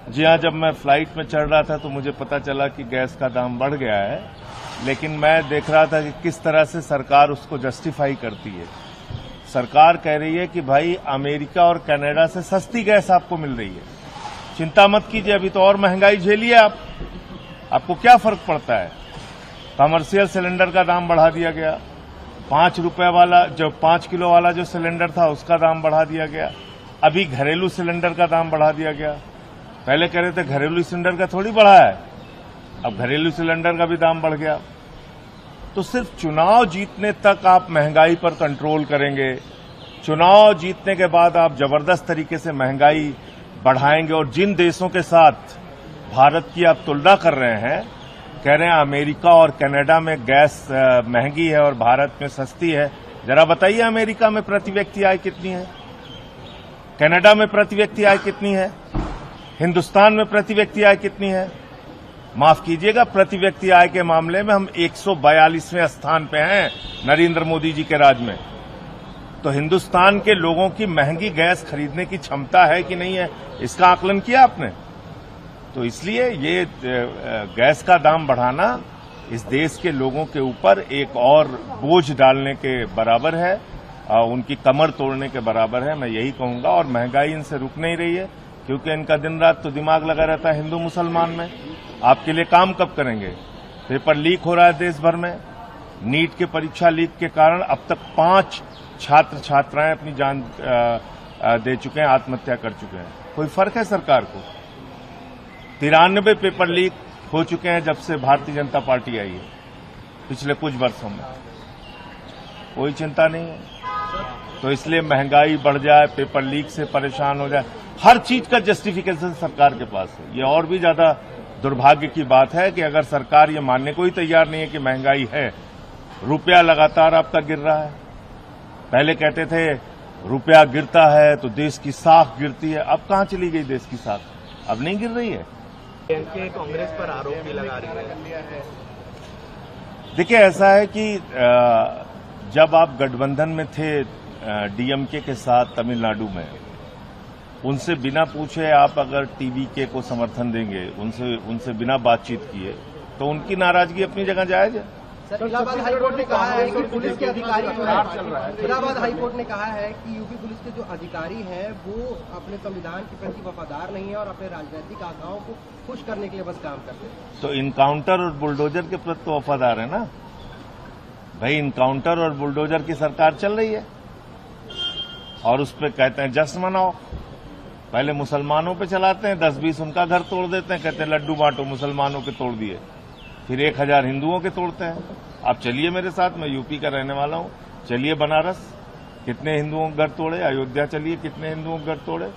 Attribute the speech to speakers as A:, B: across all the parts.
A: जी हाँ, जब मैं फ्लाइट में चढ़ रहा था तो मुझे पता चला कि गैस का दाम बढ़ गया है, लेकिन मैं देख रहा था कि किस तरह से सरकार उसको जस्टिफाई करती है। सरकार कह रही है कि भाई अमेरिका और कनाडा से सस्ती गैस आपको मिल रही है, चिंता मत कीजिए, अभी तो और महंगाई झेलिए आप, आपको क्या फर्क पड़ता है। कमर्शियल सिलेंडर का दाम बढ़ा दिया गया, 5 रुपए वाला जो 5 किलो वाला जो सिलेंडर था उसका दाम बढ़ा दिया गया, अभी घरेलू सिलेंडर का दाम बढ़ा दिया गया। पहले कह रहे थे घरेलू सिलेंडर का थोड़ी बढ़ा है, अब घरेलू सिलेंडर का भी दाम बढ़ गया। तो सिर्फ चुनाव जीतने तक आप महंगाई पर कंट्रोल करेंगे, चुनाव जीतने के बाद आप जबरदस्त तरीके से महंगाई बढ़ाएंगे। और जिन देशों के साथ भारत की आप तुलना कर रहे हैं, कह रहे हैं अमेरिका और कनाडा में गैस महंगी है और भारत में सस्ती है, जरा बताइए अमेरिका में प्रति व्यक्ति आय कितनी है, कनाडा में प्रति व्यक्ति आय कितनी है, हिंदुस्तान में प्रति व्यक्ति आय कितनी है। माफ कीजिएगा, प्रति व्यक्ति आय के मामले में हम 142वें स्थान पे हैं नरेंद्र मोदी जी के राज में। तो हिंदुस्तान के लोगों की महंगी गैस खरीदने की क्षमता है कि नहीं है, इसका आकलन किया आपने। तो इसलिए ये गैस का दाम बढ़ाना इस देश के लोगों के ऊपर एक और बोझ डालने के बराबर है, उनकी कमर तोड़ने के बराबर है, मैं यही कहूंगा। और महंगाई इनसे रुक नहीं रही है, क्योंकि इनका दिन रात तो दिमाग लगा रहता है हिंदू मुसलमान में। आपके लिए काम कब करेंगे। पेपर लीक हो रहा है देश भर में, नीट के परीक्षा लीक के कारण अब तक 5 छात्र छात्राएं अपनी जान दे चुके हैं, आत्महत्या कर चुके हैं। कोई फर्क है सरकार को। 93 पेपर लीक हो चुके हैं जब से भारतीय जनता पार्टी आई है पिछले कुछ वर्षों में, कोई चिंता नहीं है। तो इसलिए महंगाई बढ़ जाए, पेपर लीक से परेशान हो जाए, हर चीज का जस्टिफिकेशन सरकार के पास है। ये और भी ज्यादा दुर्भाग्य की बात है कि अगर सरकार ये मानने को ही तैयार नहीं है कि महंगाई है, रुपया लगातार आपका गिर रहा है। पहले कहते थे रुपया गिरता है तो देश की साख गिरती है, अब कहां चली गई देश की साख, अब नहीं गिर रही है।
B: कांग्रेस पर आरोप भी लगा रही है।
A: देखिए, ऐसा है कि जब आप गठबंधन में थे डीएमके के साथ तमिलनाडु में, उनसे बिना पूछे आप अगर टीवीके को समर्थन देंगे, उनसे बिना बातचीत किए, तो उनकी नाराजगी अपनी जगह जायज है।
C: सर, इलाहाबाद हाईकोर्ट ने कहा है कि पुलिस के अधिकारी जो है, इलाहाबाद हाईकोर्ट ने कहा है कि यूपी पुलिस के जो अधिकारी हैं वो अपने संविधान के प्रति वफादार नहीं है और अपने राजनीतिक आकाओं को खुश करने के लिए बस काम करते हैं।
A: तो इनकाउंटर और बुलडोजर के प्रति तो वफादार है ना भाई। इनकाउंटर और बुलडोजर की सरकार चल रही है और उस पर कहते हैं जश्न मनाओ। पहले मुसलमानों पे चलाते हैं, 10-20 उनका घर तोड़ देते हैं, कहते हैं लड्डू बांटो, मुसलमानों के तोड़ दिए। फिर 1000 हिंदुओं के तोड़ते हैं। आप चलिए मेरे साथ, मैं यूपी का रहने वाला हूं, चलिए बनारस, कितने हिंदुओं के घर तोड़े, अयोध्या चलिए कितने हिंदुओं के घर तोड़े,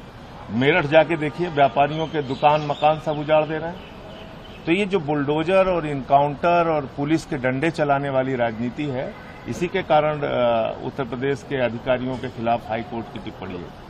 A: मेरठ जाके देखिए व्यापारियों के दुकान मकान सब उजाड़ दे रहे हैं। तो ये जो बुलडोजर और इनकाउंटर और पुलिस के डंडे चलाने वाली राजनीति है, इसी के कारण उत्तर प्रदेश के अधिकारियों के खिलाफ हाईकोर्ट की टिप्पणी है।